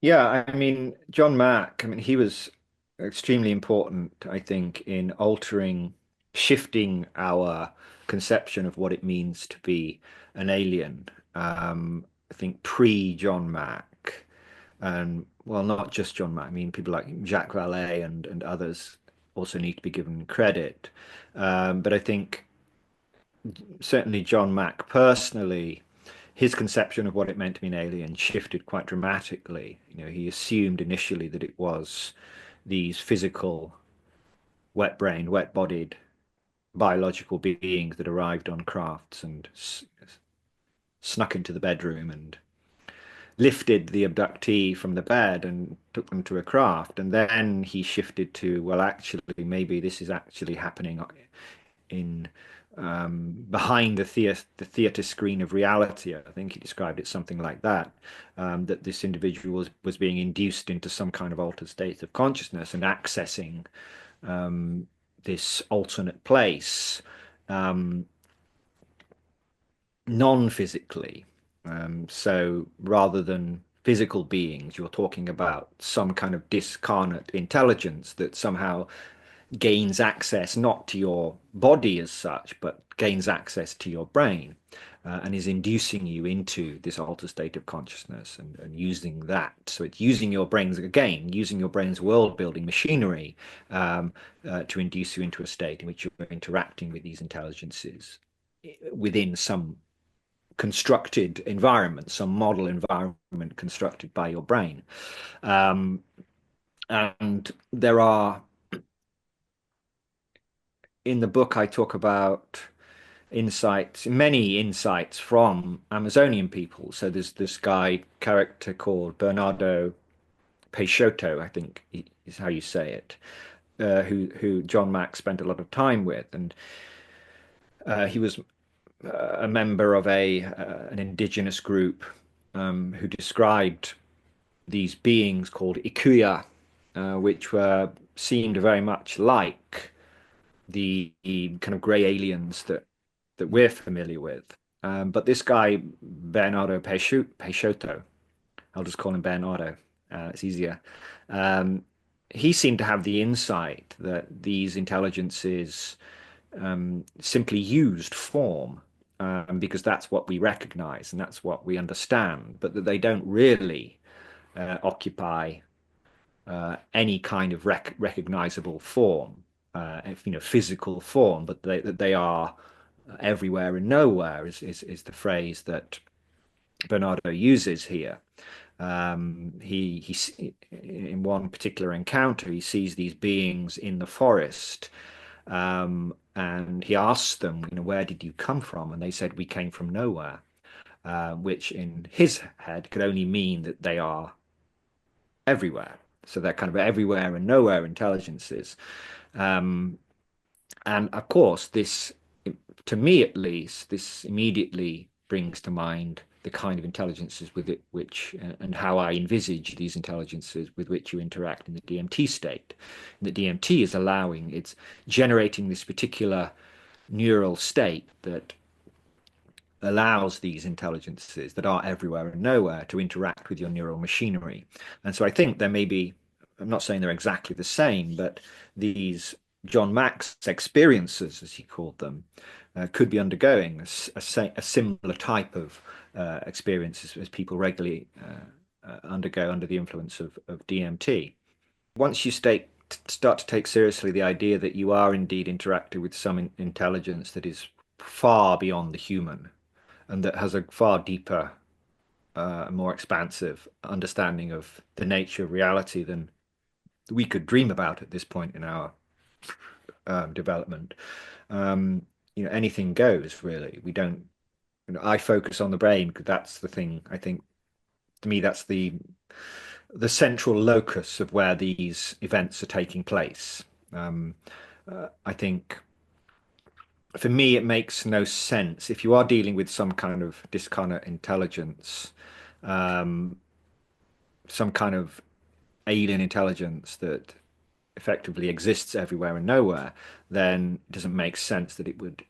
Yeah, I mean, John Mack, I mean, he was extremely important, I think, in altering, shifting our conception of what it means to be an alien. I think pre-John Mack, and well, not just John Mack, I mean, people like Jacques Vallée and others also need to be given credit. But I think certainly John Mack personally, his conception of what it meant to be an alien shifted quite dramatically. You know, he assumed initially that it was these physical, wet-brained, wet-bodied biological beings that arrived on crafts and snuck into the bedroom and lifted the abductee from the bed and took them to a craft. And then he shifted to, well, actually, maybe this is actually happening in behind the theater screen of reality. I think he described it something like that, that this individual was being induced into some kind of altered state of consciousness and accessing this alternate place non-physically. So rather than physical beings, you're talking about some kind of discarnate intelligence that somehow gains access not to your body as such, but gains access to your brain and is inducing you into this altered state of consciousness and using that. So it's using your brains again, using your brain's world building machinery to induce you into a state in which you're interacting with these intelligences within some constructed environment, some model environment constructed by your brain. Um, and there are in the book, I talk about insights, many insights from Amazonian people. So there's this guy character called Bernardo Peixoto, I think is how you say it, who John Mack spent a lot of time with, and he was a member of a an indigenous group who described these beings called Ikuya, which were seemed very much like the kind of grey aliens that we're familiar with. But this guy, Bernardo Peixoto, I'll just call him Bernardo, it's easier. Um, he seemed to have the insight that these intelligences simply used form because that's what we recognize and that's what we understand, but that they don't really occupy any kind of recognizable form, physical form, but they are everywhere and nowhere is the phrase that Bernardo uses here. He in one particular encounter he sees these beings in the forest, and he asks them, where did you come from? And they said, we came from nowhere, which in his head could only mean that they are everywhere. So they're kind of everywhere and nowhere intelligences. Um, and of course, this, to me at least, this immediately brings to mind the kind of intelligences with it, which and how I envisage these intelligences with which you interact in the DMT state. And the DMT is allowing, it's generating this particular neural state that allows these intelligences that are everywhere and nowhere to interact with your neural machinery. And so I think there may be, I'm not saying they're exactly the same, but these John Mack's experiences, as he called them, could be undergoing a similar type of experiences as people regularly undergo under the influence of DMT. Once you start to take seriously the idea that you are indeed interacting with some intelligence that is far beyond the human, and that has a far deeper, more expansive understanding of the nature of reality than we could dream about at this point in our development. Anything goes really. We don't. I focus on the brain because that's the thing. I think to me that's the central locus of where these events are taking place. I think for me, it makes no sense if you are dealing with some kind of discarnate intelligence, um, some kind of alien intelligence that effectively exists everywhere and nowhere, then it doesn't make sense that it would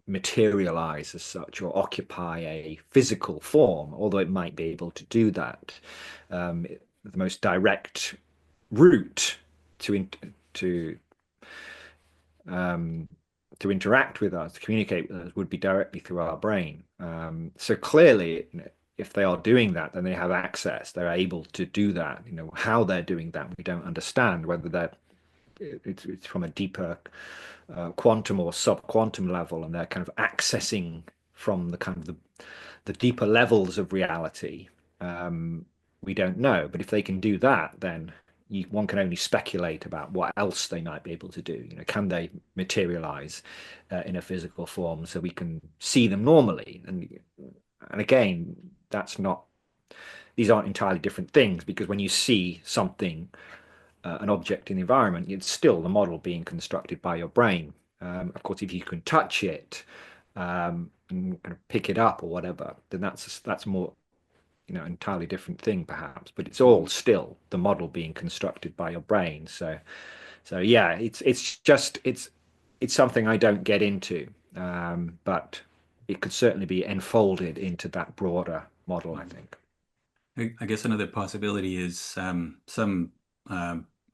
materialize as such or occupy a physical form, although it might be able to do that. the most direct route to in, to um, to interact with us, to communicate with us, would be directly through our brain. So clearly, if they are doing that, then they have access. They're able to do that. How they're doing that, we don't understand. Whether it's from a deeper quantum or sub-quantum level, and they're kind of accessing from the kind of the deeper levels of reality. We don't know. But if they can do that, then one can only speculate about what else they might be able to do. Can they materialize in a physical form so we can see them normally? And again, that's not. These aren't entirely different things, because when you see something, an object in the environment, it's still the model being constructed by your brain. Of course, if you can touch it and kind of pick it up or whatever, then that's more, entirely different thing perhaps. But it's all still the model being constructed by your brain. So yeah, it's something I don't get into, but it could certainly be enfolded into that broader model, I think. I guess another possibility is some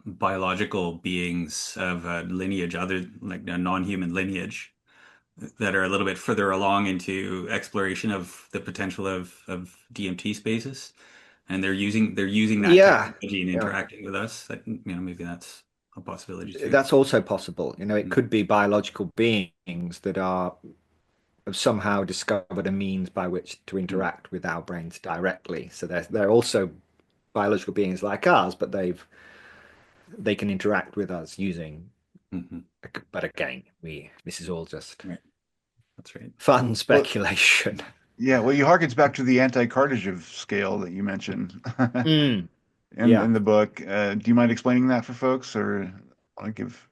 biological beings of a lineage, other like a non-human lineage, that are a little bit further along into exploration of the potential of DMT spaces, and they're using that Yeah, technology and yeah. interacting with us. That, maybe that's a possibility too. That's also possible. It Mm, could be biological beings that have somehow discovered a means by which to mm, interact with our brains directly. So they're also biological beings like us, but they can interact with us using. mhm. But again, we this is all just Right, that's right. fun Well, speculation. yeah, well, you harkens back to the anti-Kardashev scale that you mentioned Mm, in yeah. in the book. Do you mind explaining that for folks, or want to give,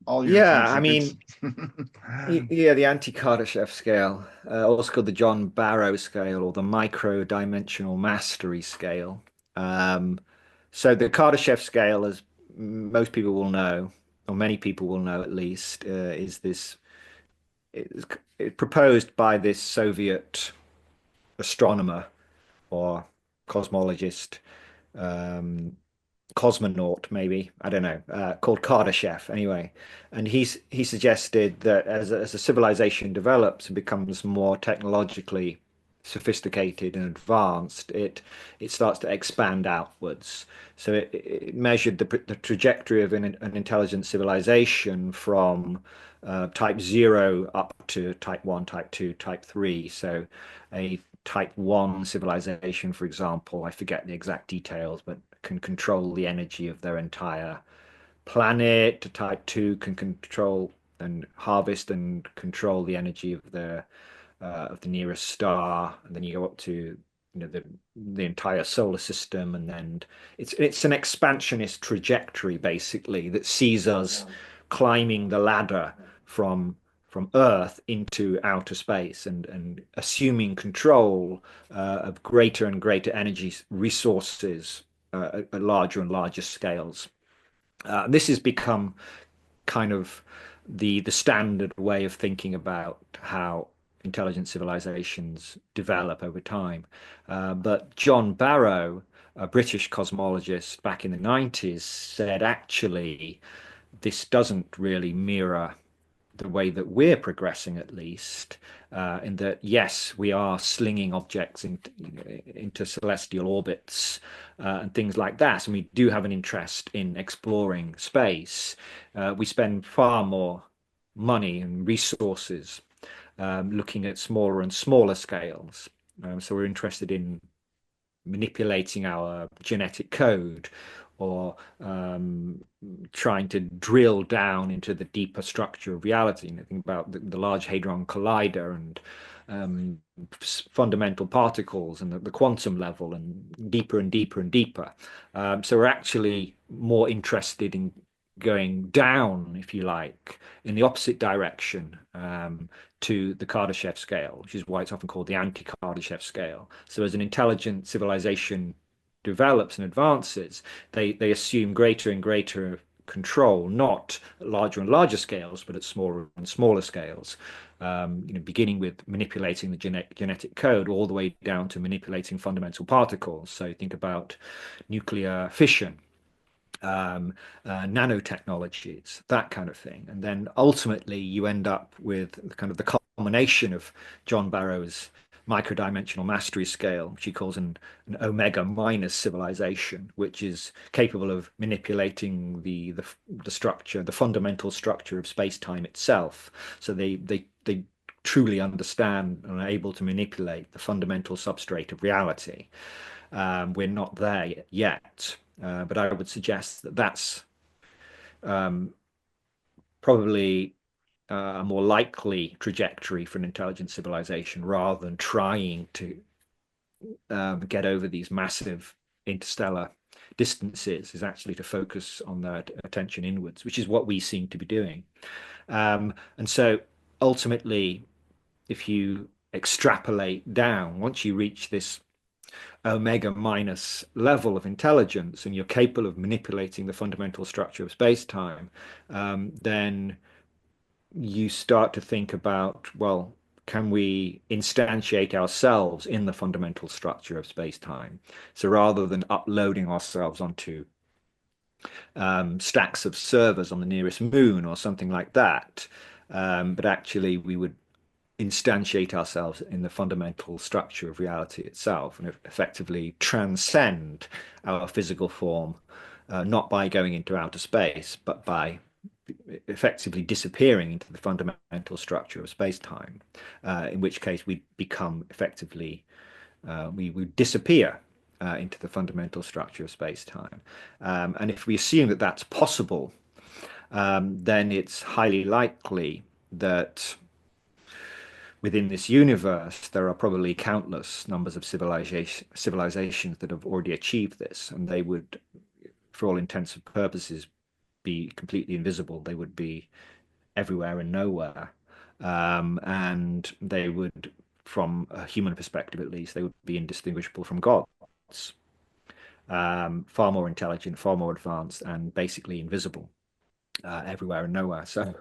all your Yeah, trade I secrets? mean, yeah, the anti-Kardashev scale, also called the John Barrow scale or the micro-dimensional mastery scale. Um, so the Kardashev scale, as most people will know, or many people will know at least, is this it's, it's proposed by this Soviet astronomer or cosmologist, um, cosmonaut, maybe, I don't know, called Kardashev anyway. And he suggested that as a civilization develops and becomes more technologically sophisticated and advanced, it starts to expand outwards. So it measured the trajectory of an intelligent civilization from type 0 up to type 1, type 2, type 3. So a type 1 civilization, for example, I forget the exact details, but can control the energy of their entire planet. Type 2 can control and harvest and control the energy of the nearest star, and then you go up to the entire solar system, and then it's an expansionist trajectory basically that sees us climbing the ladder from Earth into outer space, and assuming control of greater and greater energy resources at larger and larger scales. This has become kind of the standard way of thinking about how intelligent civilizations develop over time. But John Barrow, a British cosmologist back in the 90s, said actually this doesn't really mirror the way that we're progressing, at least, in that, yes, we are slinging objects into celestial orbits and things like that. And we do have an interest in exploring space. We spend far more money and resources looking at smaller and smaller scales. So we're interested in manipulating our genetic code, or trying to drill down into the deeper structure of reality. Think about the Large Hadron Collider and um, fundamental particles and the quantum level, and deeper and deeper and deeper. So we're actually more interested in going down, if you like, in the opposite direction, to the Kardashev scale, which is why it's often called the anti-Kardashev scale. So as an intelligent civilization develops and advances, they assume greater and greater control, not at larger and larger scales, but at smaller and smaller scales. beginning with manipulating the genetic code all the way down to manipulating fundamental particles. So think about nuclear fission, nanotechnologies, that kind of thing. And then ultimately you end up with kind of the culmination of John Barrow's microdimensional mastery scale, which he calls an omega minus civilization, which is capable of manipulating the structure, the fundamental structure of space-time itself. So they truly understand and are able to manipulate the fundamental substrate of reality. We're not there yet, but I would suggest that that's probably a more likely trajectory for an intelligent civilization rather than trying to get over these massive interstellar distances, is actually to focus on that attention inwards, which is what we seem to be doing. And so ultimately, if you extrapolate down, once you reach this omega minus level of intelligence and you're capable of manipulating the fundamental structure of space-time, then you start to think about, well, can we instantiate ourselves in the fundamental structure of space-time? So rather than uploading ourselves onto stacks of servers on the nearest moon or something like that, but actually we would instantiate ourselves in the fundamental structure of reality itself and effectively transcend our physical form, not by going into outer space, but by effectively disappearing into the fundamental structure of space-time, in which case we become effectively, we would disappear into the fundamental structure of space-time. And if we assume that that's possible, then it's highly likely that within this universe, there are probably countless numbers of civilizations that have already achieved this, and they would, for all intents and purposes, be completely invisible. They would be everywhere and nowhere. And they would, from a human perspective at least, they would be indistinguishable from gods. Far more intelligent, far more advanced, and basically invisible everywhere and nowhere. So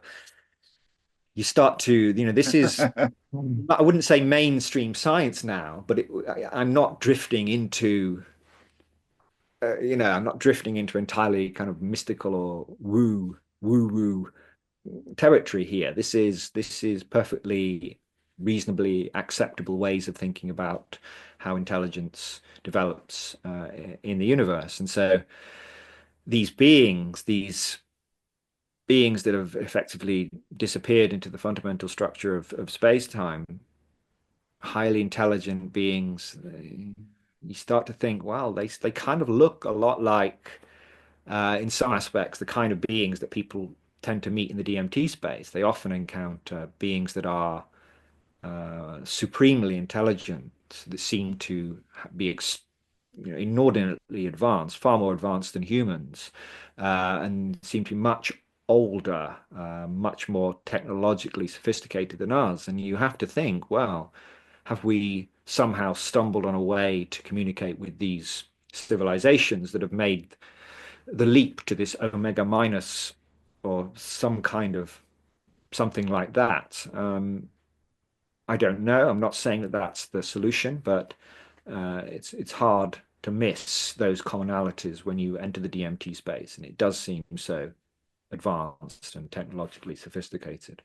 you start to, this is, I wouldn't say mainstream science now, but I'm not drifting into, I'm not drifting into entirely kind of mystical or woo territory here. This is perfectly reasonably acceptable ways of thinking about how intelligence develops in the universe. And so these beings that have effectively disappeared into the fundamental structure of space-time, highly intelligent beings, you start to think, well, they kind of look a lot like, in some aspects, the kind of beings that people tend to meet in the DMT space. They often encounter beings that are supremely intelligent, that seem to be inordinately advanced, far more advanced than humans, and seem to be much older, much more technologically sophisticated than us. And you have to think, well, have we somehow stumbled on a way to communicate with these civilizations that have made the leap to this omega minus or some kind of something like that? I don't know. I'm not saying that that's the solution, but it's hard to miss those commonalities when you enter the DMT space, and it does seem so advanced and technologically sophisticated.